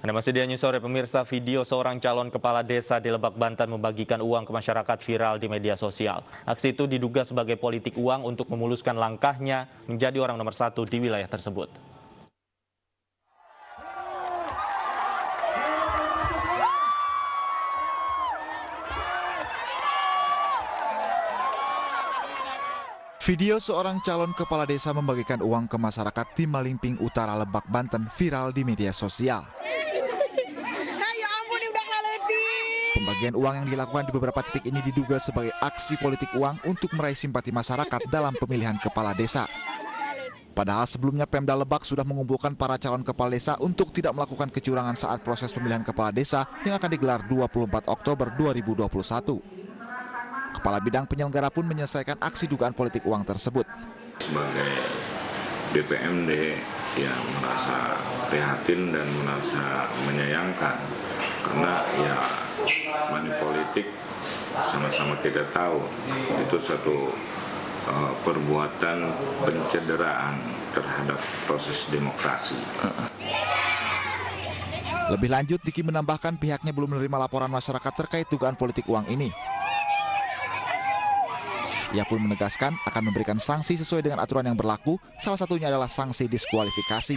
Anda masih di News Sore, pemirsa. Video seorang calon kepala desa di Lebak, Banten membagikan uang ke masyarakat viral di media sosial. Aksi itu diduga sebagai politik uang untuk memuluskan langkahnya menjadi orang nomor 1 di wilayah tersebut. Video seorang calon kepala desa membagikan uang ke masyarakat di Malingping Utara, Lebak, Banten viral di media sosial. Pembagian uang yang dilakukan di beberapa titik ini diduga sebagai aksi politik uang untuk meraih simpati masyarakat dalam pemilihan kepala desa. Padahal sebelumnya Pemda Lebak sudah mengumpulkan para calon kepala desa untuk tidak melakukan kecurangan saat proses pemilihan kepala desa yang akan digelar 24 Oktober 2021. Kepala Bidang Penyelenggara pun menyelesaikan aksi dugaan politik uang tersebut. Sebagai DPMD yang merasa prihatin dan merasa menyayangkan karena ya money politik sama-sama kita tahu itu satu perbuatan pencederaan terhadap proses demokrasi. Lebih lanjut, Diki menambahkan pihaknya belum menerima laporan masyarakat terkait dugaan politik uang ini. Ia pun menegaskan akan memberikan sanksi sesuai dengan aturan yang berlaku, salah satunya adalah sanksi diskualifikasi.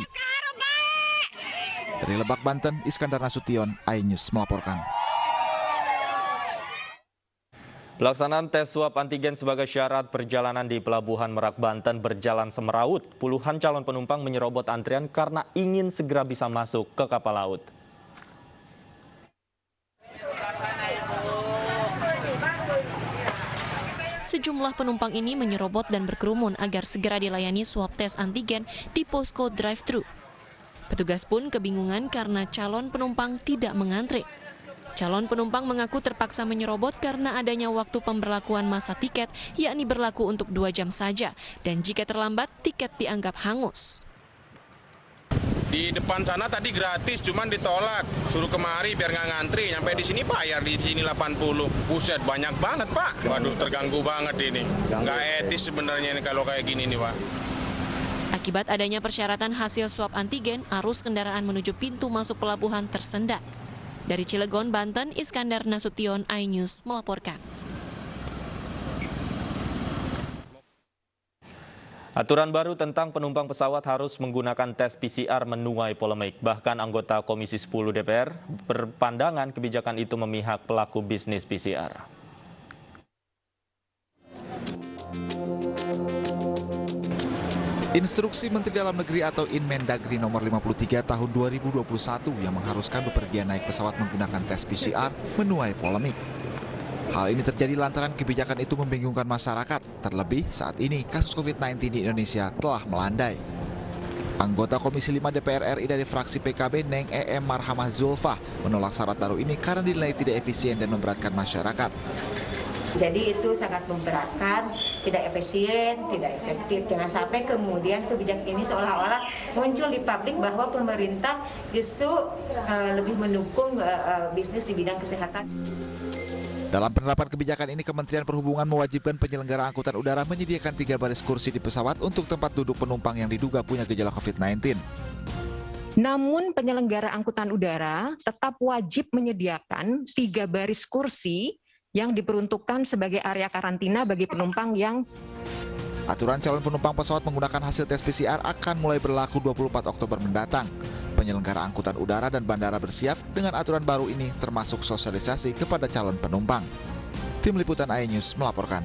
Dari Lebak, Banten, Iskandar Nasution, iNews melaporkan. Pelaksanaan tes swab antigen sebagai syarat perjalanan di Pelabuhan Merak, Banten berjalan semeraut. Puluhan calon penumpang menyerobot antrian karena ingin segera bisa masuk ke kapal laut. Sejumlah penumpang ini menyerobot dan berkerumun agar segera dilayani swab tes antigen di posko drive-thru. Petugas pun kebingungan karena calon penumpang tidak mengantre. Calon penumpang mengaku terpaksa menyerobot karena adanya waktu pemberlakuan masa tiket, yakni berlaku untuk 2 jam saja, dan jika terlambat, tiket dianggap hangus. Di depan sana tadi gratis, cuman ditolak. Suruh kemari biar nggak ngantri. Sampai di sini bayar, di sini 80. Buset, banyak banget, Pak. Waduh, terganggu banget ini. Nggak etis sebenarnya ini kalau kayak gini nih, Pak. Akibat adanya persyaratan hasil swab antigen, arus kendaraan menuju pintu masuk pelabuhan tersendat. Dari Cilegon, Banten, Iskandar Nasution, iNews melaporkan. Aturan baru tentang penumpang pesawat harus menggunakan tes PCR menuai polemik. Bahkan anggota Komisi 10 DPR berpandangan kebijakan itu memihak pelaku bisnis PCR. Instruksi Menteri Dalam Negeri atau Inmendagri nomor 53 tahun 2021 yang mengharuskan bepergian naik pesawat menggunakan tes PCR menuai polemik. Hal ini terjadi lantaran kebijakan itu membingungkan masyarakat, terlebih saat ini kasus COVID-19 di Indonesia telah melandai. Anggota Komisi 5 DPR RI dari fraksi PKB, Neng EM Marhamah Zulfah, menolak syarat baru ini karena dinilai tidak efisien dan memberatkan masyarakat. Jadi itu sangat memberatkan, tidak efisien, tidak efektif. Jangan sampai kemudian kebijakan ini seolah-olah muncul di publik bahwa pemerintah justru lebih mendukung bisnis di bidang kesehatan. Dalam penerapan kebijakan ini, Kementerian Perhubungan mewajibkan penyelenggara angkutan udara menyediakan 3 baris kursi di pesawat untuk tempat duduk penumpang yang diduga punya gejala COVID-19. Namun penyelenggara angkutan udara tetap wajib menyediakan 3 baris kursi yang diperuntukkan sebagai area karantina bagi penumpang yang... Aturan calon penumpang pesawat menggunakan hasil tes PCR akan mulai berlaku 24 Oktober mendatang. Penyelenggara angkutan udara dan bandara bersiap dengan aturan baru ini termasuk sosialisasi kepada calon penumpang. Tim Liputan iNews melaporkan.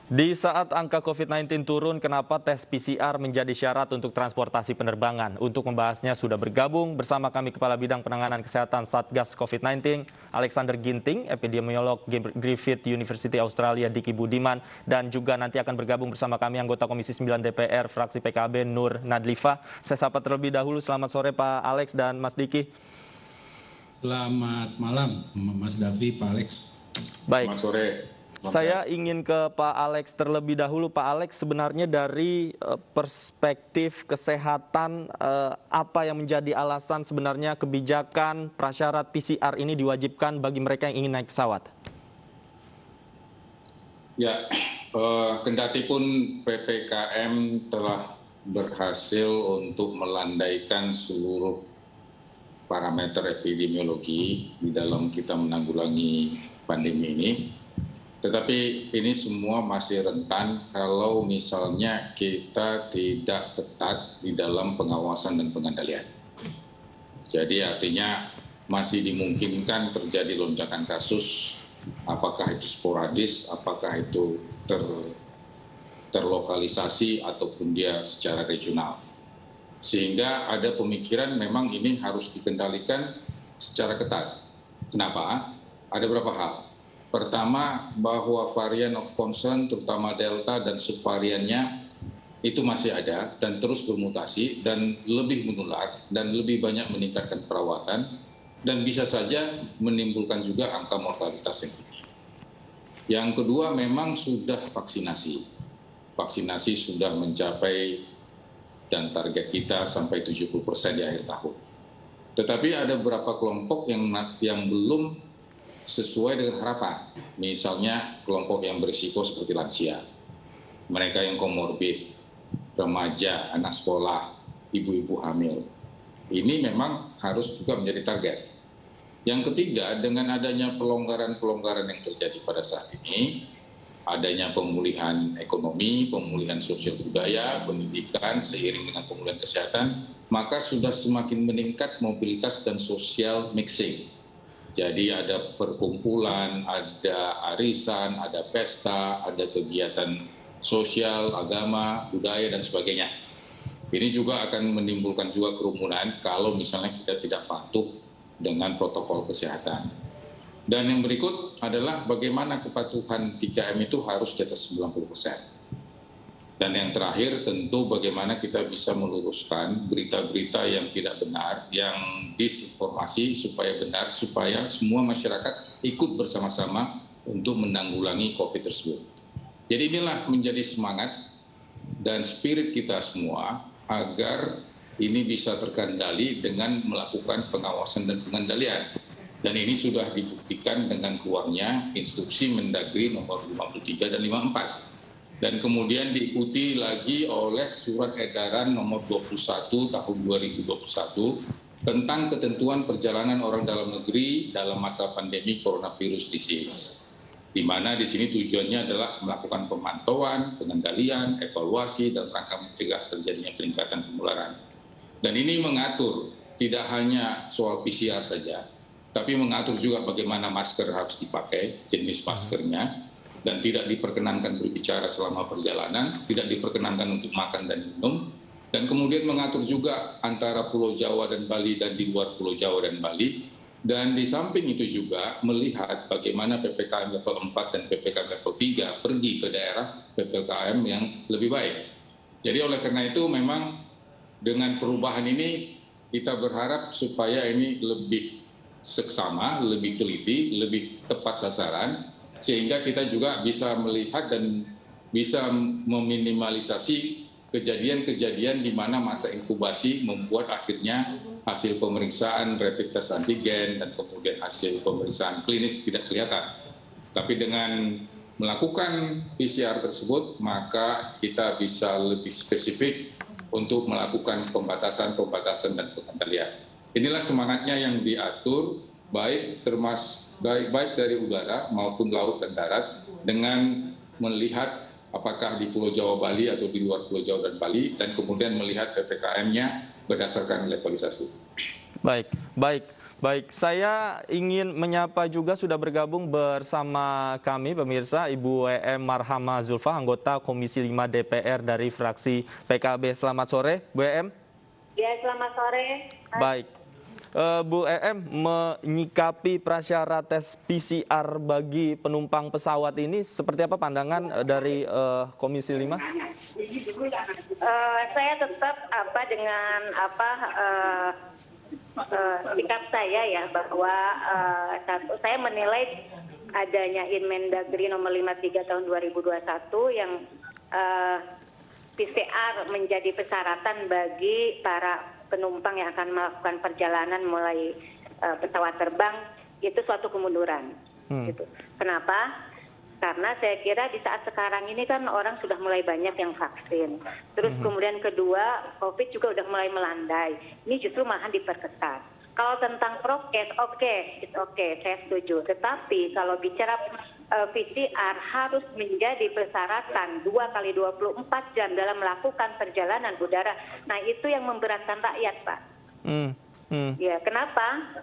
Di saat angka COVID-19 turun, kenapa tes PCR menjadi syarat untuk transportasi penerbangan? Untuk membahasnya sudah bergabung bersama kami Kepala Bidang Penanganan Kesehatan Satgas COVID-19, Alexander Ginting, epidemiolog Griffith University Australia, Diki Budiman, dan juga nanti akan bergabung bersama kami anggota Komisi 9 DPR, fraksi PKB, Nur Nadlifa. Saya sapa terlebih dahulu, selamat sore Pak Alex dan Mas Diki. Selamat malam, Mas Davi, Pak Alex. Baik. Selamat sore. Saya ingin ke Pak Alex terlebih dahulu. Pak Alex, sebenarnya dari perspektif kesehatan, apa yang menjadi alasan sebenarnya kebijakan prasyarat PCR ini diwajibkan bagi mereka yang ingin naik pesawat? Ya, kendatipun PPKM telah berhasil untuk melandaikan seluruh parameter epidemiologi di dalam kita menanggulangi pandemi ini. Tetapi ini semua masih rentan kalau misalnya kita tidak ketat di dalam pengawasan dan pengendalian. Jadi artinya masih dimungkinkan terjadi lonjakan kasus, apakah itu sporadis, apakah itu terlokalisasi ataupun dia secara regional. Sehingga ada pemikiran memang ini harus dikendalikan secara ketat. Kenapa? Ada beberapa hal. Pertama, bahwa varian of concern terutama Delta dan subvariannya itu masih ada dan terus bermutasi dan lebih menular dan lebih banyak meningkatkan perawatan dan bisa saja menimbulkan juga angka mortalitas yang tinggi. Yang kedua memang sudah vaksinasi. Vaksinasi sudah mencapai dan target kita sampai 70% di akhir tahun. Tetapi ada beberapa kelompok yang belum sesuai dengan harapan. Misalnya kelompok yang berisiko seperti lansia, mereka yang komorbid, remaja, anak sekolah, ibu-ibu hamil. Ini memang harus juga menjadi target. Yang ketiga, dengan adanya pelonggaran-pelonggaran yang terjadi pada saat ini, adanya pemulihan ekonomi, pemulihan sosial budaya, pendidikan, seiring dengan pemulihan kesehatan, maka sudah semakin meningkat mobilitas dan social mixing. Jadi ada perkumpulan, ada arisan, ada pesta, ada kegiatan sosial, agama, budaya, dan sebagainya. Ini juga akan menimbulkan juga kerumunan kalau misalnya kita tidak patuh dengan protokol kesehatan. Dan yang berikut adalah bagaimana kepatuhan 3M itu harus di atas 90%. Dan yang terakhir tentu bagaimana kita bisa meluruskan berita-berita yang tidak benar, yang disinformasi supaya benar, supaya semua masyarakat ikut bersama-sama untuk menanggulangi COVID tersebut. Jadi inilah menjadi semangat dan spirit kita semua agar ini bisa terkendali dengan melakukan pengawasan dan pengendalian. Dan ini sudah dibuktikan dengan keluarnya instruksi Mendagri nomor 53 dan 54. Dan kemudian diikuti lagi oleh surat edaran nomor 21 tahun 2021 tentang ketentuan perjalanan orang dalam negeri dalam masa pandemi coronavirus disease. Di mana di sini tujuannya adalah melakukan pemantauan, pengendalian, evaluasi dalam rangka mencegah terjadinya peningkatan penularan. Dan ini mengatur tidak hanya soal PCR saja, tapi mengatur juga bagaimana masker harus dipakai, jenis maskernya, dan tidak diperkenankan berbicara selama perjalanan, tidak diperkenankan untuk makan dan minum, dan kemudian mengatur juga antara Pulau Jawa dan Bali dan di luar Pulau Jawa dan Bali, dan di samping itu juga melihat bagaimana PPKM level 4 dan PPKM level 3 pergi ke daerah PPKM yang lebih baik. Jadi oleh karena itu memang dengan perubahan ini kita berharap supaya ini lebih seksama, lebih teliti, lebih tepat sasaran, sehingga kita juga bisa melihat dan bisa meminimalisasi kejadian-kejadian di mana masa inkubasi membuat akhirnya hasil pemeriksaan rapid test antigen dan kemudian hasil pemeriksaan klinis tidak kelihatan. Tapi dengan melakukan PCR tersebut, maka kita bisa lebih spesifik untuk melakukan pembatasan dan pengendalian. Inilah semangatnya yang diatur, baik dari udara maupun laut dan darat, dengan melihat apakah di Pulau Jawa Bali atau di luar Pulau Jawa dan Bali, dan kemudian melihat PPKM-nya berdasarkan levelisasi. Baik. Saya ingin menyapa juga sudah bergabung bersama kami pemirsa Ibu WM Marhama Zulfa, anggota Komisi 5 DPR dari fraksi PKB. Selamat sore, Bu WM. Ya, selamat sore. Baik. Bu EM, menyikapi prasyarat tes PCR bagi penumpang pesawat ini seperti apa pandangan dari Komisi 5? Saya tetap dengan sikap saya ya, bahwa saya menilai adanya Inmendagri nomor 53 tahun 2021 yang PCR menjadi persyaratan bagi para penumpang yang akan melakukan perjalanan mulai pesawat terbang, itu suatu kemunduran. Gitu. Kenapa? Karena saya kira di saat sekarang ini kan orang sudah mulai banyak yang vaksin. Terus kemudian kedua, COVID juga udah mulai melandai. Ini justru malahan diperketat. Kalau tentang prokes, oke, saya setuju. Tetapi kalau bicara PCR harus menjadi persyaratan 2x24 jam dalam melakukan perjalanan udara. Nah itu yang memberatkan rakyat, Pak. Ya, kenapa?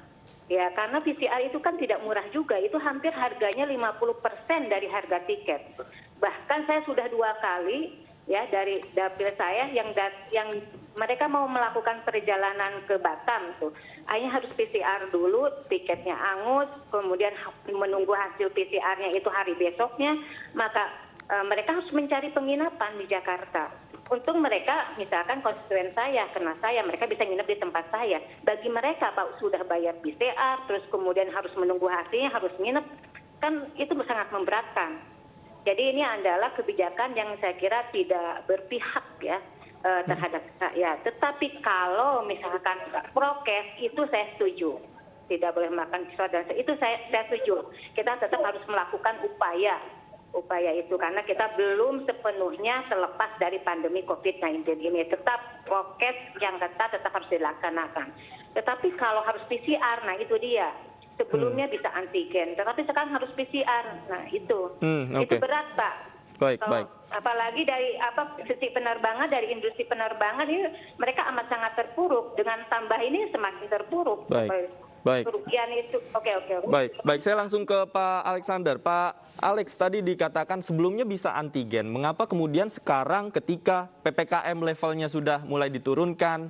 Ya, karena PCR itu kan tidak murah juga. Itu hampir harganya 50% dari harga tiket. Bahkan saya sudah 2 kali ya dari dapil saya yang mereka mau melakukan perjalanan ke Batam tuh. Akhirnya harus PCR dulu, tiketnya angus, kemudian menunggu hasil PCR-nya itu hari besoknya, maka mereka harus mencari penginapan di Jakarta. Untung mereka, misalkan konstituen saya, kena saya, mereka bisa nginep di tempat saya. Bagi mereka, Pak, sudah bayar PCR, terus kemudian harus menunggu hasilnya, harus nginep, kan itu sangat memberatkan. Jadi ini adalah kebijakan yang saya kira tidak berpihak ya terhadap rakyat. Tetapi kalau misalkan prokes, itu saya setuju. Tidak boleh makan sesuatu, dan itu saya setuju. Kita tetap harus melakukan upaya itu karena kita belum sepenuhnya terlepas dari pandemi COVID-19 ini. Tetap prokes yang ketat tetap harus dilaksanakan. Tetapi kalau harus PCR, nah itu dia. Sebelumnya bisa antigen, tetapi sekarang harus PCR. Nah itu berat, Pak. Baik. Apalagi dari sisi penerbangan, dari industri penerbangan ini mereka amat sangat terpuruk. Dengan tambah ini semakin terpuruk. Baik. Kerugian itu. Oke. Baik. Saya langsung ke Pak Alexander. Pak Alex, tadi dikatakan sebelumnya bisa antigen. Mengapa kemudian sekarang ketika PPKM levelnya sudah mulai diturunkan,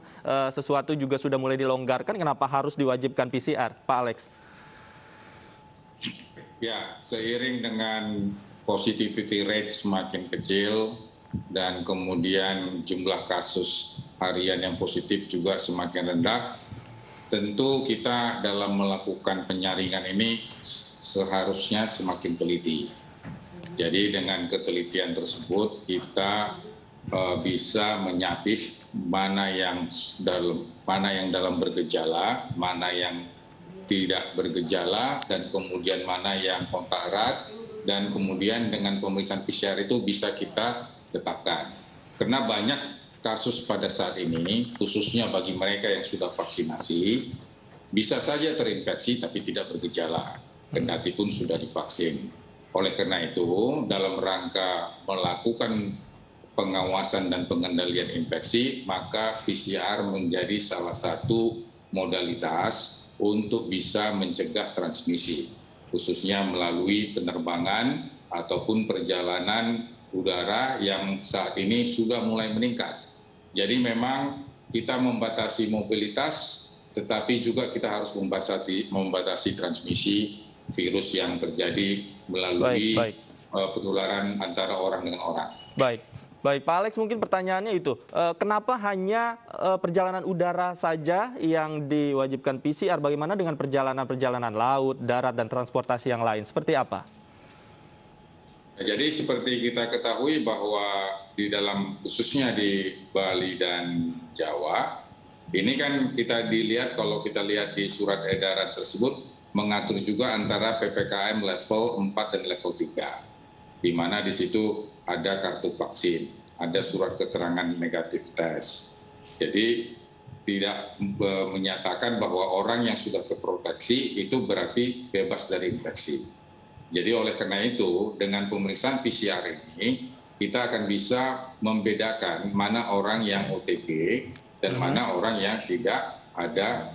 sesuatu juga sudah mulai dilonggarkan, kenapa harus diwajibkan PCR, Pak Alex? Ya, seiring dengan positivity rate semakin kecil dan kemudian jumlah kasus harian yang positif juga semakin rendah, tentu kita dalam melakukan penyaringan ini seharusnya semakin teliti. Jadi dengan ketelitian tersebut kita bisa menyapih mana yang dalam bergejala, mana yang tidak bergejala, dan kemudian mana yang kontak erat, dan kemudian dengan pemeriksaan PCR itu bisa kita tetapkan. Karena banyak kasus pada saat ini, khususnya bagi mereka yang sudah vaksinasi, bisa saja terinfeksi tapi tidak bergejala, kendati pun sudah divaksin. Oleh karena itu, dalam rangka melakukan pengawasan dan pengendalian infeksi, maka PCR menjadi salah satu modalitas untuk bisa mencegah transmisi, khususnya melalui penerbangan ataupun perjalanan udara yang saat ini sudah mulai meningkat. Jadi memang kita membatasi mobilitas, tetapi juga kita harus membatasi transmisi virus yang terjadi melalui penularan antara orang dengan orang. Baik, Pak Alex, mungkin pertanyaannya itu, kenapa hanya perjalanan udara saja yang diwajibkan PCR? Bagaimana dengan perjalanan laut, darat, dan transportasi yang lain? Seperti apa? Jadi seperti kita ketahui bahwa di dalam, khususnya di Bali dan Jawa, ini kan kita dilihat, kalau kita lihat di surat edaran tersebut, mengatur juga antara PPKM level 4 dan level 3. Di mana di situ ada kartu vaksin, ada surat keterangan negatif tes. Jadi tidak menyatakan bahwa orang yang sudah terproteksi itu berarti bebas dari infeksi. Jadi oleh karena itu, dengan pemeriksaan PCR ini, kita akan bisa membedakan mana orang yang OTG dan mana orang yang tidak ada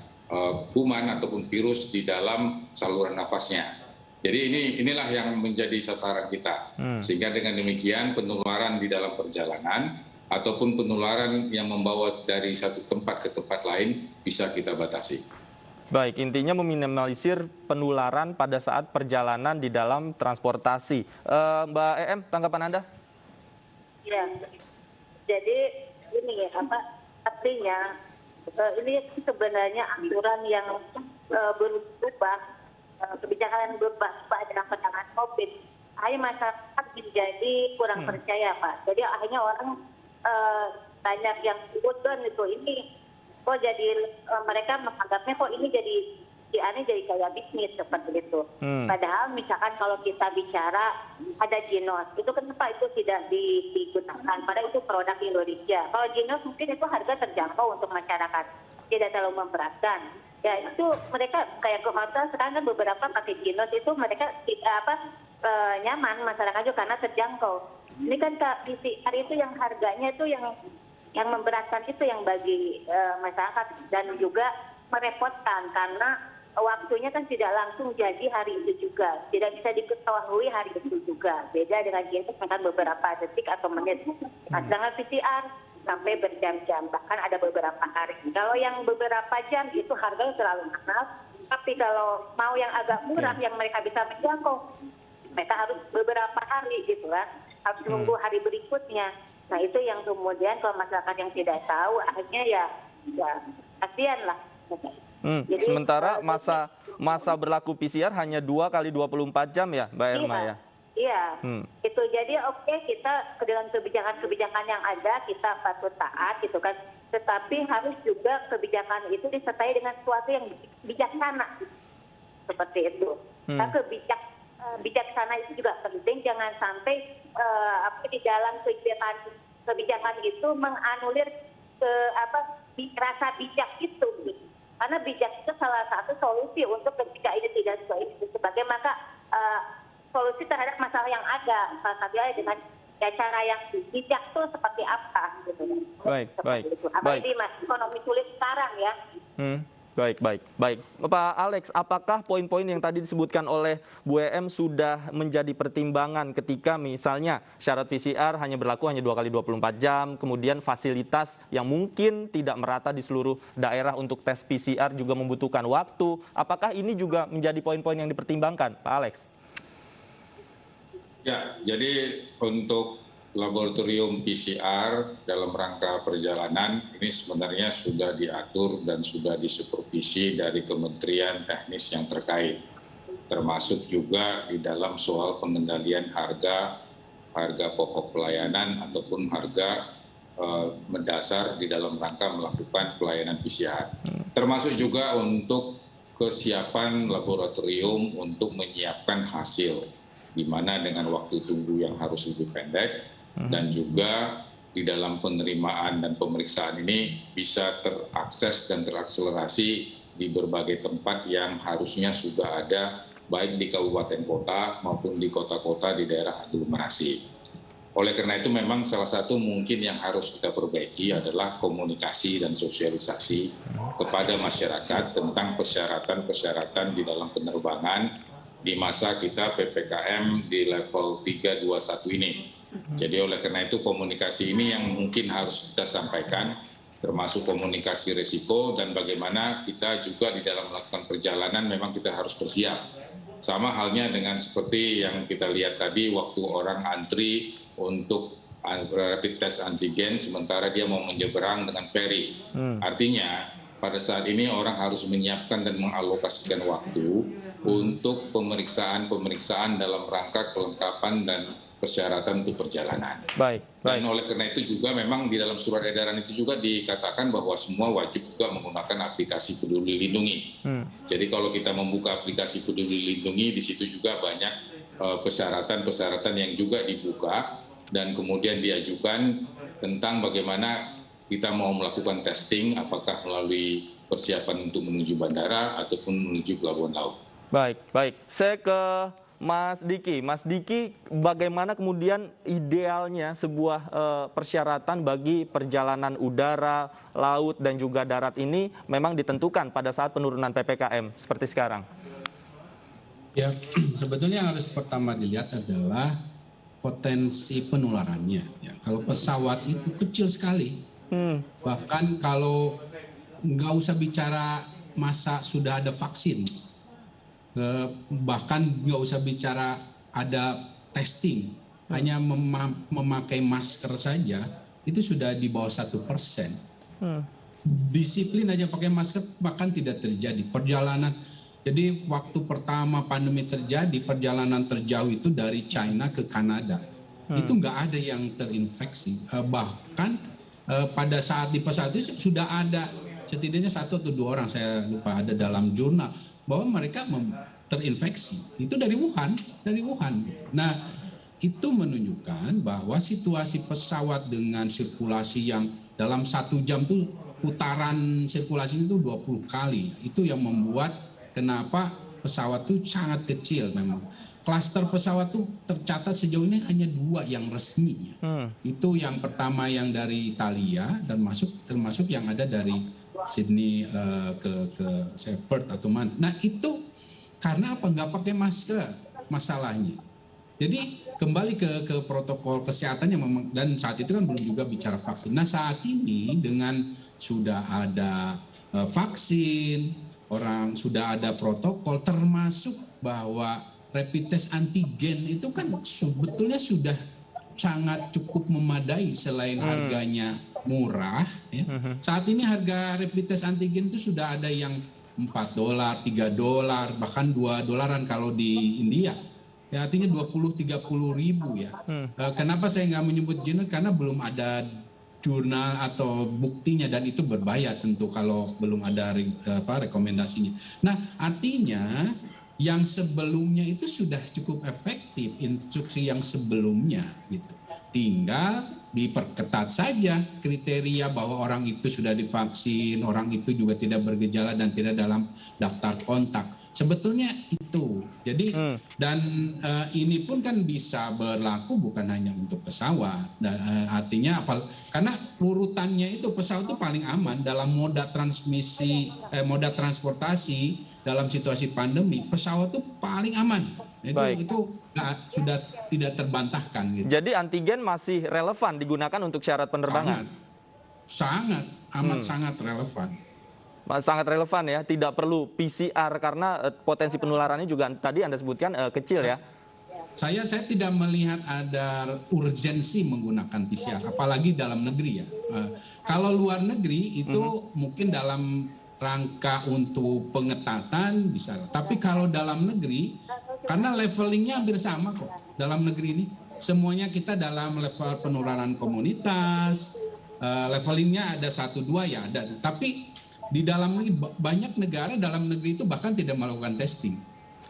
kuman ataupun virus di dalam saluran nafasnya. Jadi inilah yang menjadi sasaran kita. Sehingga dengan demikian penularan di dalam perjalanan ataupun penularan yang membawa dari satu tempat ke tempat lain bisa kita batasi. Baik, intinya meminimalisir penularan pada saat perjalanan di dalam transportasi. Mbak EM, tanggapan Anda? Ya, jadi ini artinya ini sebenarnya aturan yang berubah, kebijakan yang berubah dalam penanganan COVID. Akhirnya masyarakat menjadi kurang percaya, Pak. Jadi akhirnya orang banyak yang bodoh itu ini kok jadi mereka menganggapnya kok ini jadi PCR-nya jadi kayak bisnis seperti itu. Padahal misalkan kalau kita bicara ada Ginos, itu kenapa itu tidak digunakan? Padahal itu produk Indonesia. Kalau Ginos mungkin itu harga terjangkau untuk masyarakat, tidak terlalu memberatkan. Ya itu mereka kayak ke hotel sekarang kan beberapa pakai Ginos itu mereka nyaman masyarakat juga karena terjangkau. Ini kan PCR itu yang harganya itu yang memberatkan itu yang bagi masyarakat dan juga merepotkan karena waktunya kan tidak langsung jadi hari itu juga, tidak bisa diketahui hari itu juga. Beda dengan Ginos kan beberapa detik atau menit. Sedangkan PCR sampai berjam-jam, bahkan ada beberapa hari. Kalau yang beberapa jam itu harganya terlalu mahal, tapi kalau mau yang agak murah yang mereka bisa menjangkau, mereka harus beberapa hari gitu kan, harus menunggu hari berikutnya. Nah itu yang kemudian kalau masyarakat yang tidak tahu akhirnya ya kasihan lah. Jadi, sementara masa berlaku PCR hanya 2 kali 24 jam ya, Mbak Elma ya? Iya, itu jadi oke, kita dengan kebijakan-kebijakan yang ada kita patut taat gitu kan. Tetapi harus juga kebijakan itu disertai dengan sesuatu yang bijaksana seperti itu. Nah, bijaksana itu juga penting, jangan sampai di dalam kebijakan itu menganulir rasa bijak itu. Karena bijak itu salah satu solusi untuk ketika ini tidak sebagai maka solusi terhadap masalah yang ada. Salah satunya dengan cara yang bijak itu seperti apa gitu. Baik. Apalagi ekonomi sulit sekarang ya. Baik. Pak Alex, apakah poin-poin yang tadi disebutkan oleh Bu EM sudah menjadi pertimbangan ketika misalnya syarat PCR hanya berlaku hanya 2 kali 24 jam, kemudian fasilitas yang mungkin tidak merata di seluruh daerah untuk tes PCR juga membutuhkan waktu. Apakah ini juga menjadi poin-poin yang dipertimbangkan, Pak Alex? Ya, jadi untuk laboratorium PCR dalam rangka perjalanan ini sebenarnya sudah diatur dan sudah disupervisi dari kementerian teknis yang terkait, termasuk juga di dalam soal pengendalian harga pokok pelayanan ataupun harga mendasar di dalam rangka melakukan pelayanan PCR, termasuk juga untuk kesiapan laboratorium untuk menyiapkan hasil, di mana dengan waktu tunggu yang harus lebih pendek, dan juga di dalam penerimaan dan pemeriksaan ini bisa terakses dan terakselerasi di berbagai tempat yang harusnya sudah ada baik di kabupaten kota maupun di kota-kota di daerah aglomerasi. Oleh karena itu memang salah satu mungkin yang harus kita perbaiki adalah komunikasi dan sosialisasi kepada masyarakat tentang persyaratan-persyaratan di dalam penerbangan di masa kita PPKM di level 321 ini. Jadi oleh karena itu komunikasi ini yang mungkin harus kita sampaikan, termasuk komunikasi risiko dan bagaimana kita juga di dalam melakukan perjalanan memang kita harus bersiap. Sama halnya dengan seperti yang kita lihat tadi waktu orang antri untuk rapid test antigen sementara dia mau menyeberang dengan ferry. Artinya pada saat ini orang harus menyiapkan dan mengalokasikan waktu untuk pemeriksaan dalam rangka kelengkapan dan persyaratan untuk perjalanan. Baik. Dan oleh karena itu juga memang di dalam surat edaran itu juga dikatakan bahwa semua wajib juga menggunakan aplikasi Peduli Lindungi. Jadi kalau kita membuka aplikasi Peduli Lindungi, di situ juga banyak persyaratan-persyaratan yang juga dibuka dan kemudian diajukan tentang bagaimana kita mau melakukan testing, apakah melalui persiapan untuk menuju bandara ataupun menuju pelabuhan laut. Baik. Saya ke Mas Diki. Mas Diki, bagaimana kemudian idealnya sebuah persyaratan bagi perjalanan udara, laut, dan juga darat ini memang ditentukan pada saat penurunan PPKM seperti sekarang? Ya, sebetulnya yang harus pertama dilihat adalah potensi penularannya. Ya, kalau pesawat itu kecil sekali, bahkan kalau nggak usah bicara masa sudah ada vaksin, bahkan nggak usah bicara ada testing, hanya memakai masker saja itu sudah di bawah 1%. Disiplin aja pakai masker bahkan tidak terjadi perjalanan. Jadi waktu pertama pandemi terjadi, perjalanan terjauh itu dari China ke Kanada, itu nggak ada yang terinfeksi. Bahkan pada saat di pesawat itu sudah ada setidaknya 1 atau 2 orang, saya lupa, ada dalam jurnal bahwa mereka terinfeksi. Itu dari Wuhan. Nah, itu menunjukkan bahwa situasi pesawat dengan sirkulasi yang dalam 1 jam tuh putaran sirkulasi itu 20 kali. Itu yang membuat kenapa pesawat itu sangat kecil memang. Klaster pesawat tuh tercatat sejauh ini hanya 2 yang resmi. Itu yang pertama yang dari Italia dan termasuk yang ada dari Sydney ke Perth atau mana. Nah itu karena apa? Nggak pakai masker masalahnya. Jadi kembali ke protokol kesehatan yang memang, dan saat itu kan belum juga bicara vaksin. Nah saat ini dengan sudah ada vaksin, orang sudah ada protokol, termasuk bahwa rapid test antigen itu kan sebetulnya sudah sangat cukup memadai selain harganya murah. Ya. Saat ini harga rapid test antigen itu sudah ada yang $4, $3, bahkan $2 kalau di India. Ya, artinya 20-30 ribu ya. Kenapa saya nggak menyebut Genos? Karena belum ada jurnal atau buktinya dan itu berbahaya tentu kalau belum ada rekomendasinya. Nah, artinya yang sebelumnya itu sudah cukup efektif, instruksi yang sebelumnya gitu. Tinggal diperketat saja kriteria bahwa orang itu sudah divaksin, orang itu juga tidak bergejala dan tidak dalam daftar kontak. Sebetulnya itu. Jadi dan ini pun kan bisa berlaku bukan hanya untuk pesawat. Artinya karena urutannya itu pesawat itu paling aman dalam moda transportasi dalam situasi pandemi. Pesawat itu paling aman. Itu sudah tidak terbantahkan gitu. Jadi antigen masih relevan digunakan untuk syarat penerbangan? Sangat sangat relevan. Sangat relevan ya, tidak perlu PCR karena potensi penularannya juga tadi Anda sebutkan kecil ya. Saya tidak melihat ada urgensi menggunakan PCR, apalagi dalam negeri ya. Kalau luar negeri itu mungkin dalam rangka untuk pengetatan bisa, tapi kalau dalam negeri karena levelingnya hampir sama kok dalam negeri ini, semuanya kita dalam level penularan komunitas, levelingnya ada 1-2 ya ada, tapi di dalam negeri banyak negara dalam negeri itu bahkan tidak melakukan testing,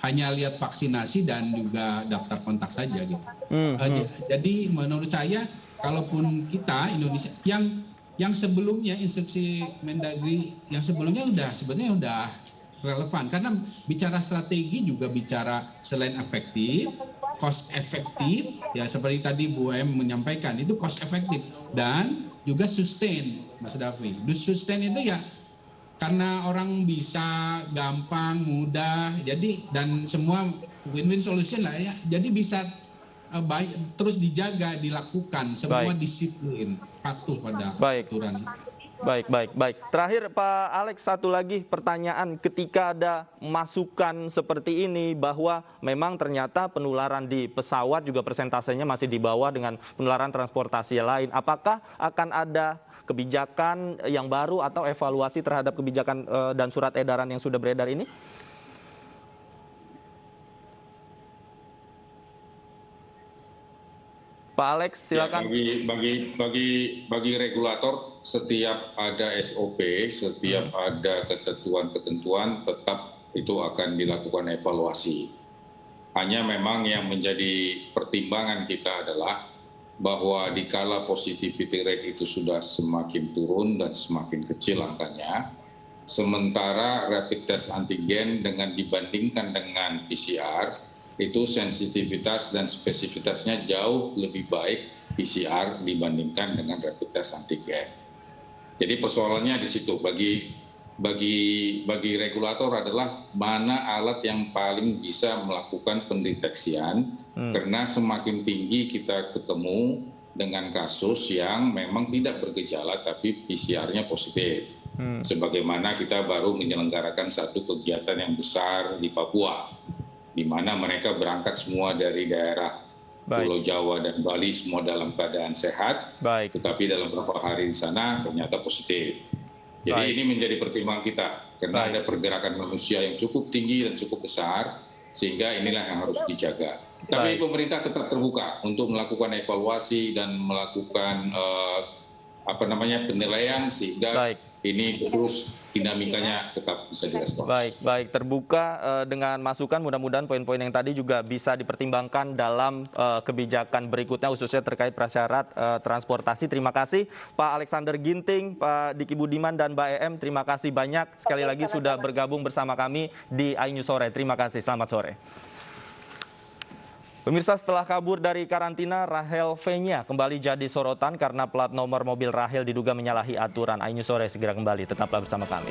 hanya lihat vaksinasi dan juga daftar kontak saja gitu. Jadi menurut saya kalaupun kita Indonesia yang sebelumnya instruksi Mendagri yang sebelumnya sebetulnya udah relevan karena bicara strategi juga bicara selain efektif, cost efektif ya seperti tadi Bu M menyampaikan itu cost efektif dan juga sustain Mas Davi. Sustain itu ya karena orang bisa gampang, mudah, jadi dan semua win-win solution lah ya. Jadi bisa terus dijaga, dilakukan, semua disiplin, patuh pada aturan. Baik. Terakhir Pak Alex, satu lagi pertanyaan, ketika ada masukan seperti ini bahwa memang ternyata penularan di pesawat juga persentasenya masih di bawah dengan penularan transportasi lain, apakah akan ada kebijakan yang baru atau evaluasi terhadap kebijakan dan surat edaran yang sudah beredar ini? Pak Alex, silakan. Ya, bagi regulator, setiap ada SOP, setiap ada ketentuan-ketentuan, tetap itu akan dilakukan evaluasi. Hanya memang yang menjadi pertimbangan kita adalah bahwa dikala positivity rate itu sudah semakin turun dan semakin kecil angkanya, sementara rapid test antigen dengan dibandingkan dengan PCR, itu sensitivitas dan spesifitasnya jauh lebih baik PCR dibandingkan dengan rapid test antigen. Jadi persoalannya di situ bagi regulator adalah mana alat yang paling bisa melakukan pendeteksian, karena semakin tinggi kita ketemu dengan kasus yang memang tidak bergejala tapi PCR-nya positif. Sebagaimana kita baru menyelenggarakan satu kegiatan yang besar di Papua, di mana mereka berangkat semua dari daerah Pulau Jawa dan Bali semua dalam keadaan sehat, tetapi dalam beberapa hari di sana ternyata positif. Jadi ini menjadi pertimbangan kita, karena ada pergerakan manusia yang cukup tinggi dan cukup besar, sehingga inilah yang harus dijaga. Tapi pemerintah tetap terbuka untuk melakukan evaluasi dan melakukan penilaian sehingga ini terus dinamikanya tetap bisa direspons. Baik, terbuka dengan masukan, mudah-mudahan poin-poin yang tadi juga bisa dipertimbangkan dalam kebijakan berikutnya, khususnya terkait prasyarat transportasi. Terima kasih Pak Alexander Ginting, Pak Diki Budiman, dan Mbak EM. Terima kasih banyak sekali lagi sudah bergabung bersama kami di iNews Sore. Terima kasih, selamat sore. Pemirsa, setelah kabur dari karantina, Rahel V-nya kembali jadi sorotan karena plat nomor mobil Rahel diduga menyalahi aturan. iNews Sore segera kembali, tetaplah bersama kami.